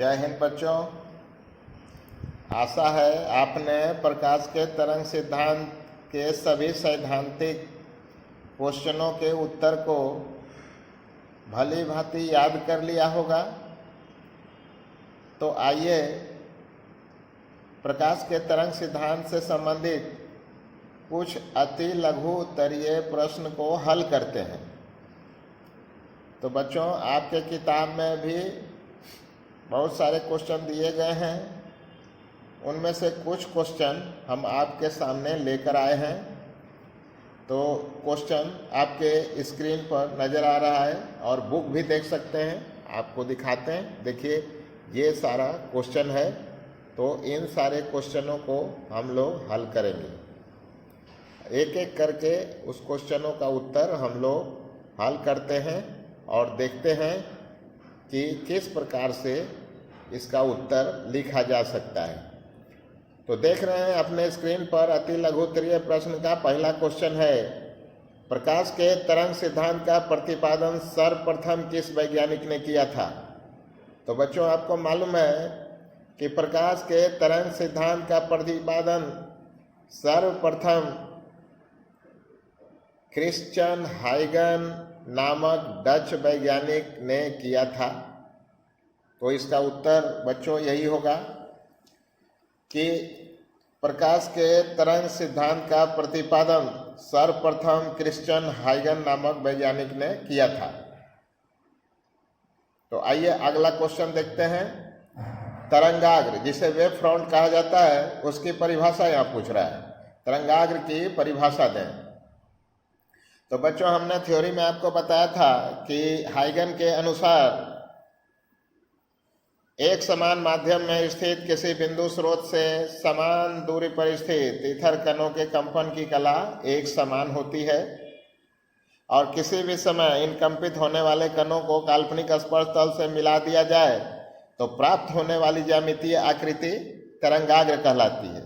जय हिंद बच्चों। आशा है आपने प्रकाश के तरंग सिद्धांत के सभी सैद्धांतिक क्वेश्चनों के उत्तर को भली भांति याद कर लिया होगा। तो आइए प्रकाश के तरंग सिद्धांत से संबंधित कुछ अति लघु उत्तरीय प्रश्न को हल करते हैं। तो बच्चों, आपके किताब में भी बहुत सारे क्वेश्चन दिए गए हैं। उनमें से कुछ क्वेश्चन हम आपके सामने लेकर आए हैं। तो क्वेश्चन आपके स्क्रीन पर नज़र आ रहा है और बुक भी देख सकते हैं। आपको दिखाते हैं, देखिए ये सारा क्वेश्चन है। तो इन सारे क्वेश्चनों को हम लोग हल करेंगे। एक एक करके उस क्वेश्चनों का उत्तर हम लोग हल करते हैं और देखते हैं कि किस प्रकार से इसका उत्तर लिखा जा सकता है। तो देख रहे हैं अपने स्क्रीन पर अति लघुत्तरीय प्रश्न का पहला क्वेश्चन है, प्रकाश के तरंग सिद्धांत का प्रतिपादन सर्वप्रथम किस वैज्ञानिक ने किया था। तो बच्चों, आपको मालूम है कि प्रकाश के तरंग सिद्धांत का प्रतिपादन सर्वप्रथम क्रिश्चियन हाइगन नामक डच वैज्ञानिक ने किया था। तो इसका उत्तर बच्चों यही होगा कि प्रकाश के तरंग सिद्धांत का प्रतिपादन सर्वप्रथम क्रिश्चियन हाइगन नामक वैज्ञानिक ने किया था। तो आइए अगला क्वेश्चन देखते हैं। तरंगाग्र, जिसे वेव फ्रंट कहा जाता है, उसकी परिभाषा यहाँ पूछ रहा है। तरंगाग्र की परिभाषा दें। तो बच्चों, हमने थ्योरी में आपको बताया था कि हाइगन के अनुसार एक समान माध्यम में स्थित किसी बिंदु स्रोत से समान दूरी पर स्थित ईथर कणों के कंपन की कला एक समान होती है और किसी भी समय इन कंपित होने वाले कणों को काल्पनिक स्पर्श तल से मिला दिया जाए तो प्राप्त होने वाली ज्यामितीय आकृति तरंगाग्र कहलाती है।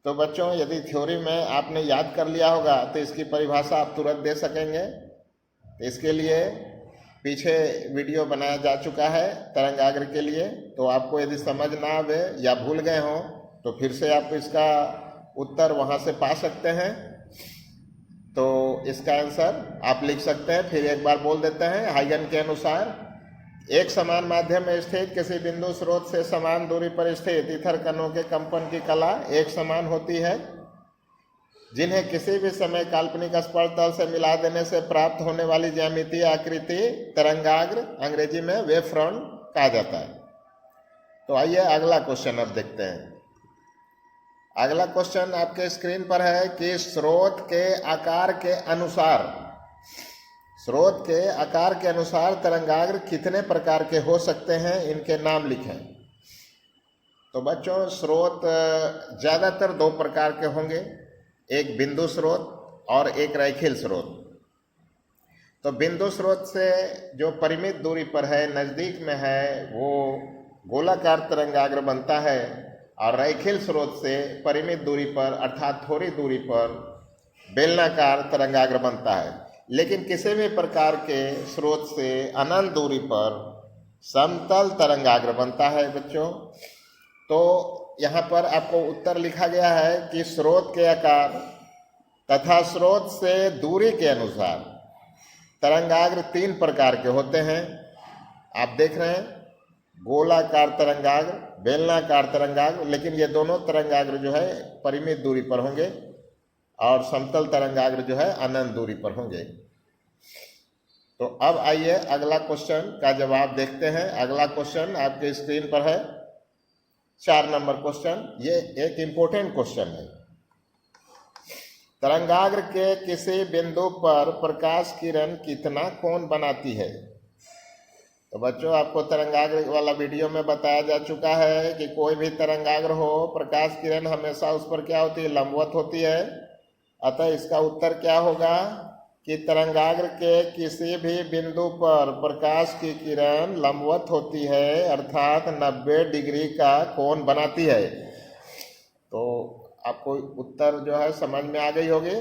तो बच्चों, यदि थ्योरी में आपने याद कर लिया होगा तो इसकी परिभाषा आप तुरंत दे सकेंगे। तो इसके लिए पीछे वीडियो बनाया जा चुका है तरंगाग्र के लिए। तो आपको यदि समझ ना आवे या भूल गए हो तो फिर से आप इसका उत्तर वहाँ से पा सकते हैं। तो इसका आंसर आप लिख सकते हैं। फिर एक बार बोल देते हैं। हाइगन के अनुसार एक समान माध्यम में स्थित किसी बिंदु स्रोत से समान दूरी पर स्थित ईथर कणों के कंपन की कला एक समान होती है, जिन्हें किसी भी समय काल्पनिक स्पर्श तल से मिला देने से प्राप्त होने वाली ज्यामितीय आकृति तरंगाग्र, अंग्रेजी में वेव फ्रंट कहा जाता है। तो आइए अगला क्वेश्चन अब देखते हैं। अगला क्वेश्चन आपके स्क्रीन पर है कि स्रोत के आकार के अनुसार तरंगाग्र कितने प्रकार के हो सकते हैं, इनके नाम लिखें। तो बच्चों, स्रोत ज़्यादातर दो प्रकार के होंगे, एक बिंदु स्रोत और एक रैखिल स्रोत। तो बिंदु स्रोत से जो परिमित दूरी पर है, नज़दीक में है, वो गोलाकार तरंगाग्र बनता है और रैखिल स्रोत से परिमित दूरी पर अर्थात थोड़ी दूरी पर बेलनाकार तरंगाग्र बनता है। लेकिन किसी भी प्रकार के स्रोत से अनंत दूरी पर समतल तरंगाग्र बनता है बच्चों। तो यहाँ पर आपको उत्तर लिखा गया है कि स्रोत के आकार तथा स्रोत से दूरी के अनुसार तरंगाग्र तीन प्रकार के होते हैं। आप देख रहे हैं, गोलाकार तरंगाग्र, बेलनाकार तरंगाग्र, लेकिन ये दोनों तरंगाग्र जो है परिमित दूरी पर होंगे और समतल तरंगाग्र जो है अनंत दूरी पर होंगे। तो अब आइए अगला क्वेश्चन का जवाब देखते हैं। अगला क्वेश्चन आपके स्क्रीन पर है, 4 नंबर क्वेश्चन। ये एक इम्पोर्टेंट क्वेश्चन है। तरंगाग्र के किसी बिंदु पर प्रकाश किरण कितना कोण बनाती है। तो बच्चों, आपको तरंगाग्र वाला वीडियो में बताया जा चुका है कि कोई भी तरंगाग्र हो, प्रकाश किरण हमेशा उस पर क्या होती है, लंबवत होती है। अतः इसका उत्तर क्या होगा कि तरंगाग्र के किसी भी बिंदु पर प्रकाश की किरण लंबवत होती है, अर्थात 90 डिग्री का कोण बनाती है। तो आपको उत्तर जो है समझ में आ गई होगी।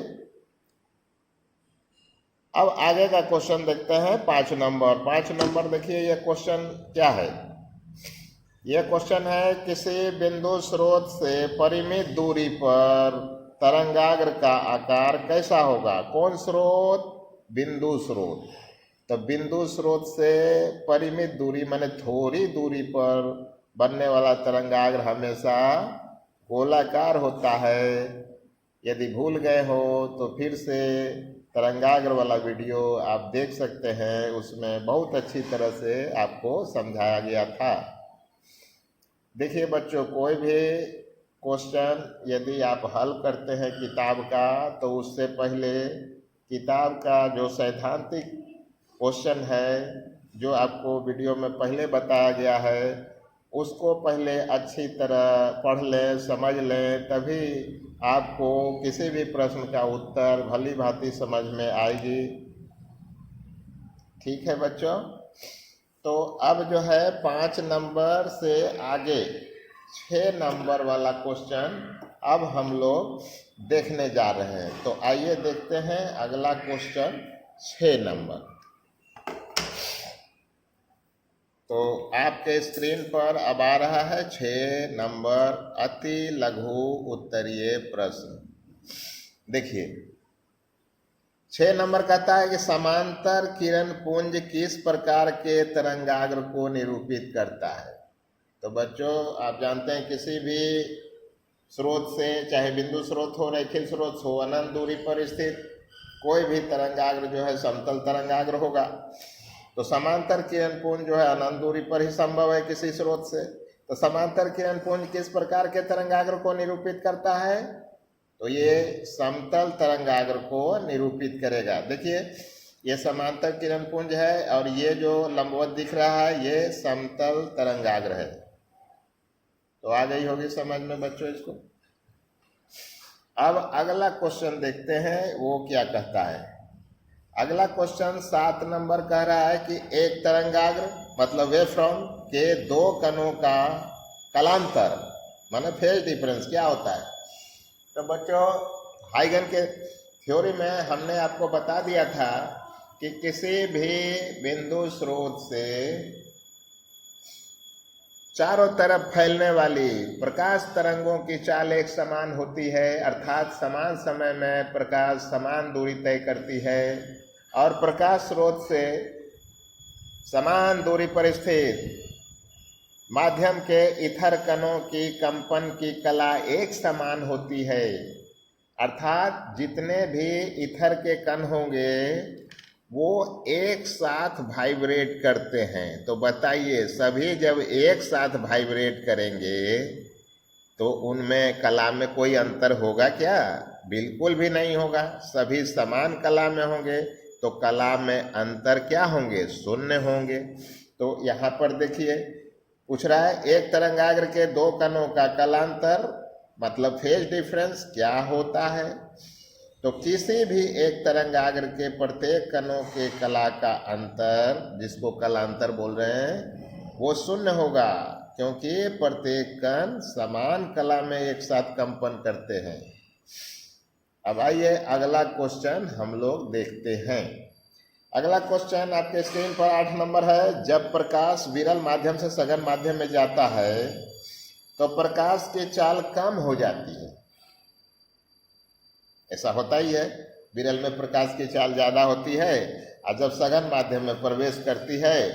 अब आगे का क्वेश्चन देखते हैं 5 नंबर। 5 नंबर देखिए, यह क्वेश्चन क्या है। यह क्वेश्चन है, किसी बिंदु स्रोत से परिमित दूरी पर तरंगाग्र का आकार कैसा होगा। कौन स्रोत? बिंदु स्रोत। तो बिंदु स्रोत से परिमित दूरी माने थोड़ी दूरी पर बनने वाला तरंगाग्र हमेशा गोलाकार होता है। यदि भूल गए हो तो फिर से तरंगाग्र वाला वीडियो आप देख सकते हैं, उसमें बहुत अच्छी तरह से आपको समझाया गया था। देखिए बच्चों, कोई भी क्वेश्चन यदि आप हल करते हैं किताब का, तो उससे पहले किताब का जो सैद्धांतिक क्वेश्चन है, जो आपको वीडियो में पहले बताया गया है, उसको पहले अच्छी तरह पढ़ लें, समझ लें, तभी आपको किसी भी प्रश्न का उत्तर भली भांति समझ में आएगी। ठीक है बच्चों। तो अब जो है 5 नंबर से आगे 6 नंबर वाला क्वेश्चन अब हम लोग देखने जा रहे हैं। तो आइए देखते हैं अगला क्वेश्चन 6 नंबर। तो आपके स्क्रीन पर अब आ रहा है 6 नंबर अति लघु उत्तरीय प्रश्न। देखिए 6 नंबर कहता है कि समांतर किरण पुंज किस प्रकार के तरंगाग्र को निरूपित करता है। तो बच्चों, आप जानते हैं किसी भी स्रोत से, चाहे बिंदु स्रोत हो, रेखीय स्रोत हो, अनंत दूरी पर स्थित कोई भी तरंगाग्र जो है समतल तरंगाग्र होगा। तो समांतर किरण पुंज जो है अनंत दूरी पर ही संभव है किसी स्रोत से। तो समांतर किरण पुंज किस प्रकार के तरंगाग्र को निरूपित करता है? तो ये समतल तरंगाग्र को निरूपित करेगा। देखिए ये समांतर किरण पुंज है और ये जो लंबवत दिख रहा है ये समतल तरंगाग्र है। तो आ गई होगी समझ में बच्चों इसको। अब अगला क्वेश्चन देखते हैं वो क्या कहता है। अगला क्वेश्चन 7 नंबर कह रहा है कि एक तरंगाग्र मतलब वेवफ्रंट के 2 कणों का कलांतर माने फेज डिफरेंस क्या होता है। तो बच्चों, हाइगन के थ्योरी में हमने आपको बता दिया था कि किसी भी बिंदु स्रोत से चारों तरफ फैलने वाली प्रकाश तरंगों की चाल एक समान होती है, अर्थात समान समय में प्रकाश समान दूरी तय करती है और प्रकाश स्रोत से समान दूरी पर स्थित माध्यम के इथर कणों की कंपन की कला एक समान होती है। अर्थात जितने भी इथर के कण होंगे वो एक साथ वाइब्रेट करते हैं। तो बताइए, सभी जब एक साथ वाइब्रेट करेंगे तो उनमें कला में कोई अंतर होगा क्या? बिल्कुल भी नहीं होगा। सभी समान कला में होंगे तो कला में अंतर क्या होंगे? शून्य होंगे। तो यहाँ पर देखिए पूछ रहा है एक तरंगाग्र के 2 कणों का कलांतर मतलब फेज डिफरेंस क्या होता है। तो किसी भी एक तरंगाग्र के प्रत्येक कणों के कला का अंतर, जिसको कलांतर बोल रहे हैं, वो शून्य होगा, क्योंकि प्रत्येक कण समान कला में एक साथ कंपन करते हैं। अब आइए अगला क्वेश्चन हम लोग देखते हैं। अगला क्वेश्चन आपके स्क्रीन पर 8 नंबर है। जब प्रकाश विरल माध्यम से सघन माध्यम में जाता है तो प्रकाश की चाल कम हो जाती है। ऐसा होता ही है, विरल में प्रकाश की चाल ज़्यादा होती है और जब सघन माध्यम में प्रवेश करती है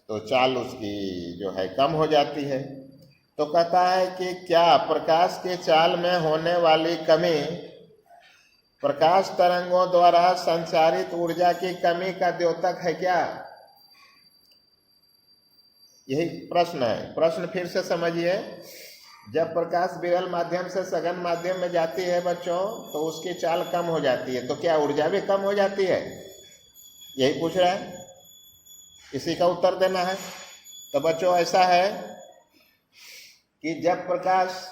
तो चाल उसकी जो है कम हो जाती है। तो कहता है कि क्या प्रकाश की चाल में होने वाली कमी प्रकाश तरंगों द्वारा संचारित ऊर्जा की कमी का द्योतक है क्या? यही प्रश्न है। प्रश्न फिर से समझिए। जब प्रकाश विरल माध्यम से सघन माध्यम में जाती है बच्चों तो उसकी चाल कम हो जाती है, तो क्या ऊर्जा भी कम हो जाती है? यही पूछ रहा है, इसी का उत्तर देना है। तो बच्चों ऐसा है कि जब प्रकाश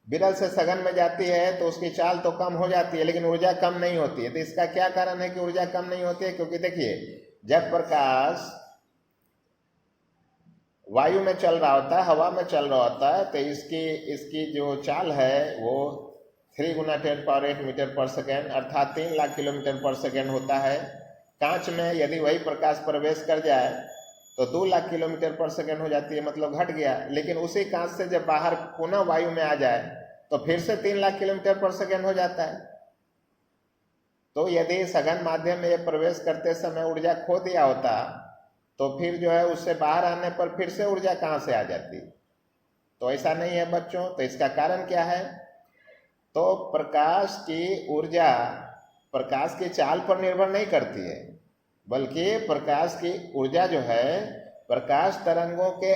विरल से सघन में जाती है तो उसकी चाल तो कम हो जाती है लेकिन ऊर्जा कम नहीं होती है। तो इसका क्या कारण है कि ऊर्जा कम नहीं होती है? क्योंकि देखिए जब प्रकाश वायु में चल रहा होता है, हवा में चल रहा होता है, तो इसकी जो चाल है वो 3 × 10⁸ मीटर पर सेकेंड अर्थात 3 लाख किलोमीटर पर सेकेंड होता है। कांच में यदि वही प्रकाश प्रवेश कर जाए तो 2 लाख किलोमीटर पर सेकेंड हो जाती है, मतलब घट गया। लेकिन उसी कांच से जब बाहर पुनः वायु में आ जाए तो फिर से 3 लाख किलोमीटर पर सेकेंड हो जाता है। तो यदि सघन माध्यम में यह प्रवेश करते समय ऊर्जा खो दिया होता तो फिर जो है उससे बाहर आने पर फिर से ऊर्जा कहाँ से आ जाती। तो ऐसा नहीं है बच्चों। तो इसका कारण क्या है? तो प्रकाश की ऊर्जा प्रकाश की चाल पर निर्भर नहीं करती है, बल्कि प्रकाश की ऊर्जा जो है प्रकाश तरंगों के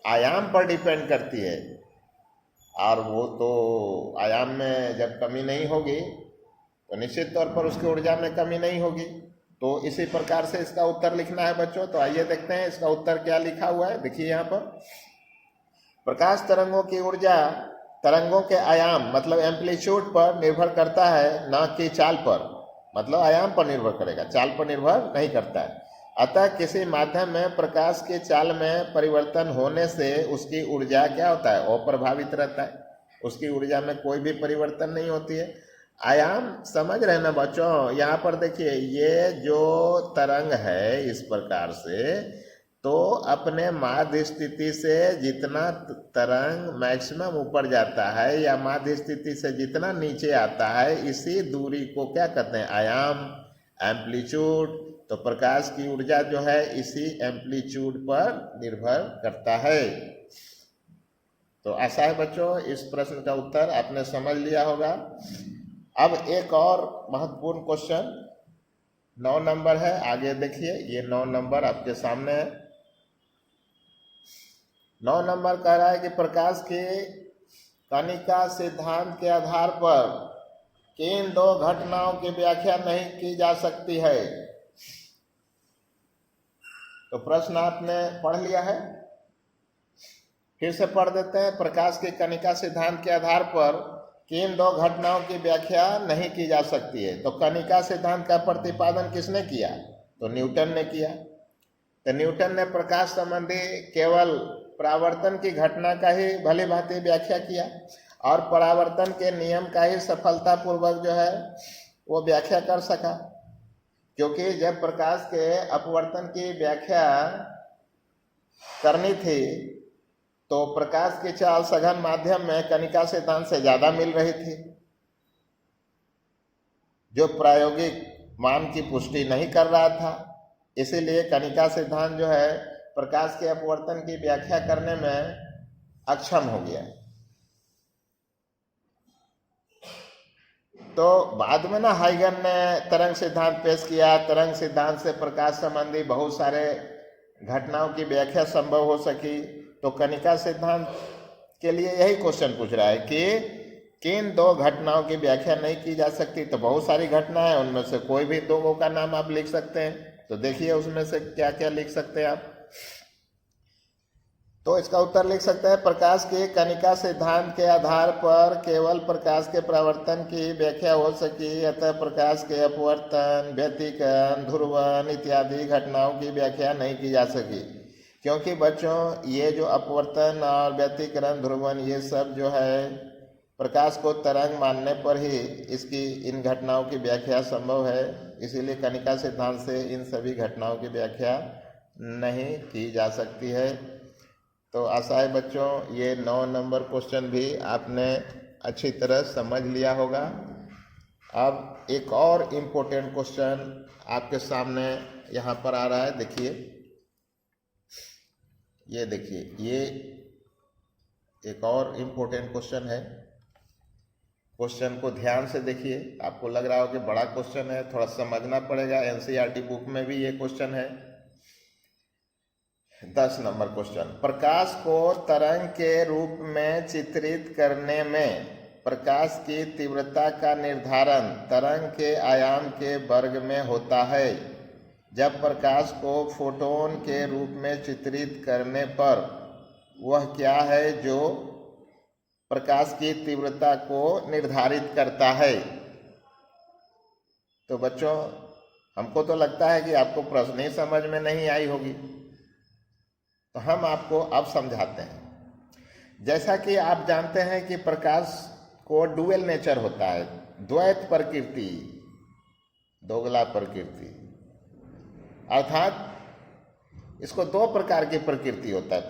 आयाम पर डिपेंड करती है। और वो तो आयाम में जब कमी नहीं होगी तो निश्चित तौर पर उसकी ऊर्जा में कमी नहीं होगी। तो इसी प्रकार से इसका उत्तर लिखना है बच्चों। तो आइए देखते हैं इसका उत्तर क्या लिखा हुआ है। देखिए यहाँ पर प्रकाश तरंगों की ऊर्जा तरंगों के आयाम मतलब एम्पलीट्यूड पर निर्भर करता है, ना कि चाल पर, मतलब आयाम पर निर्भर करेगा, चाल पर निर्भर नहीं करता है। अतः किसी माध्यम में प्रकाश की चाल में परिवर्तन होने से उसकी ऊर्जा क्या होता है? अप्रभावित रहता है, उसकी ऊर्जा में कोई भी परिवर्तन नहीं होती है। आयाम समझ रहे ना बच्चों? यहाँ पर देखिए ये जो तरंग है इस प्रकार से, तो अपने माध्य स्थिति से जितना तरंग मैक्सिमम ऊपर जाता है या माध्य स्थिति से जितना नीचे आता है, इसी दूरी को क्या कहते हैं? आयाम, एम्पलीट्यूड। तो प्रकाश की ऊर्जा जो है इसी एम्पलीट्यूड पर निर्भर करता है। तो ऐसा है बच्चों, इस प्रश्न का उत्तर आपने समझ लिया होगा। अब एक और महत्वपूर्ण क्वेश्चन 9 नंबर है, आगे देखिए। ये 9 नंबर आपके सामने है। 9 नंबर कह रहा है कि प्रकाश के कणिका सिद्धांत के आधार पर किन 2 घटनाओं की व्याख्या नहीं की जा सकती है। तो प्रश्न आपने पढ़ लिया है, फिर से पढ़ देते हैं। प्रकाश के कणिका सिद्धांत के आधार पर किन 2 घटनाओं की व्याख्या नहीं की जा सकती है। तो कणिका सिद्धांत का प्रतिपादन किसने किया? तो न्यूटन ने किया। तो न्यूटन ने प्रकाश संबंधी केवल परावर्तन की घटना का ही भली भांति व्याख्या किया और परावर्तन के नियम का ही सफलतापूर्वक जो है वो व्याख्या कर सका। क्योंकि जब प्रकाश के अपवर्तन की व्याख्या करनी थी तो प्रकाश की चाल सघन माध्यम में कणिका सिद्धांत से ज्यादा मिल रही थी, जो प्रायोगिक मान की पुष्टि नहीं कर रहा था। इसीलिए कणिका सिद्धांत जो है प्रकाश के अपवर्तन की व्याख्या करने में अक्षम हो गया। तो बाद में ना हाइगन ने तरंग सिद्धांत पेश किया। तरंग सिद्धांत से प्रकाश संबंधी बहुत सारे घटनाओं की व्याख्या संभव हो सकी। तो कणिका सिद्धांत के लिए यही क्वेश्चन पूछ रहा है कि किन 2 घटनाओं की व्याख्या नहीं की जा सकती। तो बहुत सारी घटना है, उनमें से कोई भी 2 का नाम आप लिख सकते हैं। तो देखिए उसमें से क्या क्या लिख सकते हैं आप। तो इसका उत्तर लिख सकते हैं, प्रकाश के कणिका सिद्धांत के आधार पर केवल प्रकाश के परावर्तन की व्याख्या हो सकी। अतः प्रकाश के अपवर्तन, व्यतिकरण, ध्रुवन इत्यादि घटनाओं की व्याख्या नहीं की जा सकी। क्योंकि बच्चों ये जो अपवर्तन और व्यतिकरण, ध्रुवन, ये सब जो है प्रकाश को तरंग मानने पर ही इसकी इन घटनाओं की व्याख्या संभव है। इसीलिए कणिका सिद्धांत से इन सभी घटनाओं की व्याख्या नहीं की जा सकती है। तो आशा है बच्चों ये 9 नंबर क्वेश्चन भी आपने अच्छी तरह समझ लिया होगा। अब एक और इम्पोर्टेंट क्वेश्चन आपके सामने यहाँ पर आ रहा है। देखिए ये देखिए, ये एक और इम्पोर्टेंट क्वेश्चन है। क्वेश्चन को ध्यान से देखिए। आपको लग रहा हो कि बड़ा क्वेश्चन है, थोड़ा समझना पड़ेगा। एनसीईआरटी बुक में भी ये क्वेश्चन है। 10 नंबर क्वेश्चन, प्रकाश को तरंग के रूप में चित्रित करने में प्रकाश की तीव्रता का निर्धारण तरंग के आयाम के वर्ग में होता है। जब प्रकाश को फोटोन के रूप में चित्रित करने पर वह क्या है जो प्रकाश की तीव्रता को निर्धारित करता है। तो बच्चों हमको तो लगता है कि आपको प्रश्न ही समझ में नहीं आई होगी, तो हम आपको अब समझाते हैं। जैसा कि आप जानते हैं कि प्रकाश को डुअल नेचर होता है, द्वैत प्रकृति, दोगला प्रकृति, अर्थात इसको दो प्रकार की प्रकृति होता है।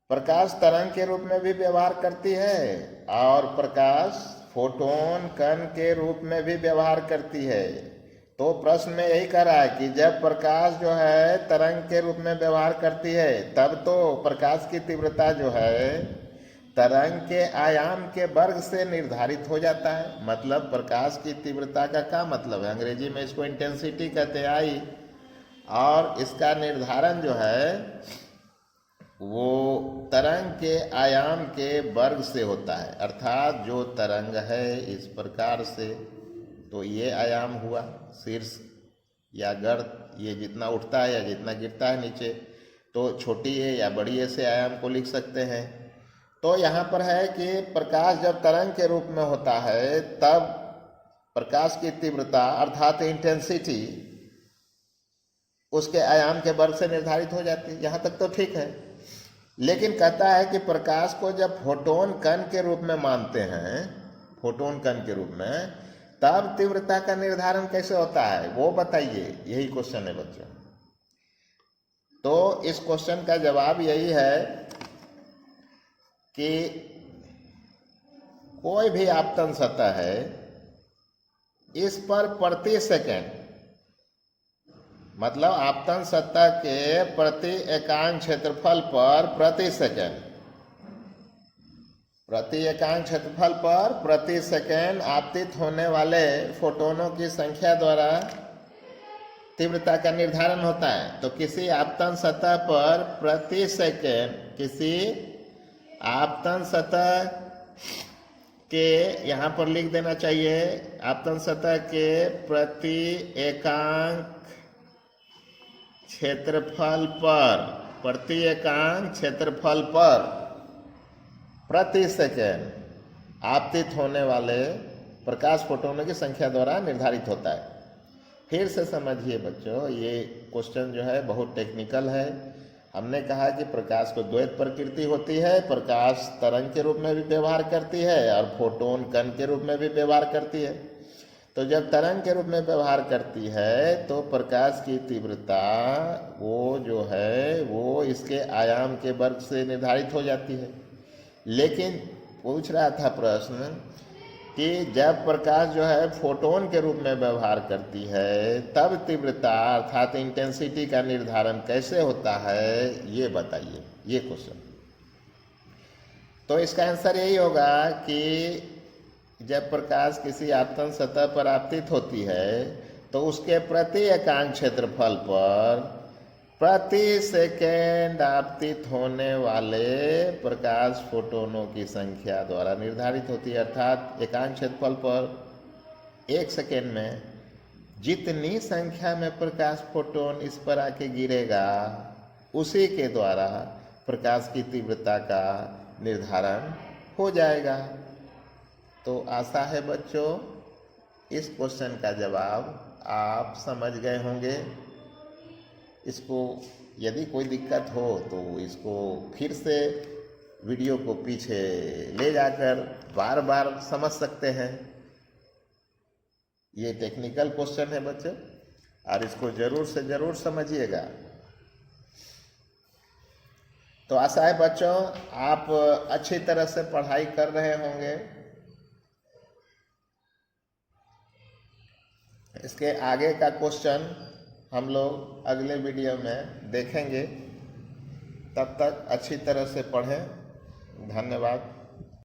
प्रकाश तरंग के रूप में भी व्यवहार करती है और प्रकाश फोटोन कण के रूप में भी व्यवहार करती है। तो प्रश्न में यही कर रहा है कि जब प्रकाश जो है तरंग के रूप में व्यवहार करती है तब तो प्रकाश की तीव्रता जो है तरंग के आयाम के वर्ग से निर्धारित हो जाता है। मतलब प्रकाश की तीव्रता का क्या मतलब है, अंग्रेजी में इसको इंटेंसिटी कहते हैं, आई, और इसका निर्धारण जो है वो तरंग के आयाम के वर्ग से होता है। अर्थात जो तरंग है इस प्रकार से, तो ये आयाम हुआ शीर्ष या गर्त, ये जितना उठता है या जितना गिरता है नीचे, तो छोटी है या बड़ी है से आयाम को लिख सकते हैं। तो यहाँ पर है कि प्रकाश जब तरंग के रूप में होता है तब प्रकाश की तीव्रता अर्थात इंटेंसिटी उसके आयाम के वर्ग से निर्धारित हो जाती है। यहाँ तक तो ठीक है, लेकिन कहता है कि प्रकाश को जब फोटोन कण के रूप में मानते हैं, फोटोन कण के रूप में, तब तीव्रता का निर्धारण कैसे होता है वो बताइए। यही क्वेश्चन है बच्चों। तो इस क्वेश्चन का जवाब यही है कि कोई भी आपतन सतह है, इस पर प्रति सेकंड, मतलब आपतन सतह के प्रति एकांक क्षेत्रफल पर प्रति सेकंड, प्रति एकांक क्षेत्रफल पर प्रति सेकंड आपतित होने वाले फोटोनों की संख्या द्वारा तीव्रता का निर्धारण होता है। तो किसी आपतन सतह पर प्रति सेकंड, किसी आपतन सतह के, यहाँ पर लिख देना चाहिए, आपतन सतह के प्रति एकांक क्षेत्रफल पर, प्रति एकांक क्षेत्रफल पर प्रति सेकंड आपतित होने वाले प्रकाश फोटोनों की संख्या द्वारा निर्धारित होता है। फिर से समझिए बच्चों, ये क्वेश्चन जो है बहुत टेक्निकल है। हमने कहा कि प्रकाश को द्वैत प्रकृति होती है, प्रकाश तरंग के रूप में भी व्यवहार करती है और फोटोन कण के रूप में भी व्यवहार करती है। तो जब तरंग के रूप में व्यवहार करती है तो प्रकाश की तीव्रता वो जो है वो इसके आयाम के वर्ग से निर्धारित हो जाती है। लेकिन पूछ रहा था प्रश्न कि जब प्रकाश जो है फोटोन के रूप में व्यवहार करती है तब तीव्रता अर्थात इंटेंसिटी का निर्धारण कैसे होता है, ये बताइए, ये क्वेश्चन। तो इसका आंसर यही होगा कि जब प्रकाश किसी आपतन सतह पर आपतित होती है तो उसके प्रति एकांक क्षेत्रफल पर प्रति सेकेंड आपतित होने वाले प्रकाश फोटोनों की संख्या द्वारा निर्धारित होती है। अर्थात एकांक क्षेत्रफल पर एक सेकेंड में जितनी संख्या में प्रकाश फोटोन इस पर आके गिरेगा उसी के द्वारा प्रकाश की तीव्रता का निर्धारण हो जाएगा। तो आशा है बच्चों इस क्वेश्चन का जवाब आप समझ गए होंगे। इसको यदि कोई दिक्कत हो तो इसको फिर से वीडियो को पीछे ले जाकर बार बार समझ सकते हैं। ये टेक्निकल क्वेश्चन है बच्चों और इसको ज़रूर से ज़रूर समझिएगा। तो आशा है बच्चों आप अच्छी तरह से पढ़ाई कर रहे होंगे। इसके आगे का क्वेश्चन हम लोग अगले वीडियो में देखेंगे। तब तक अच्छी तरह से पढ़ें। धन्यवाद।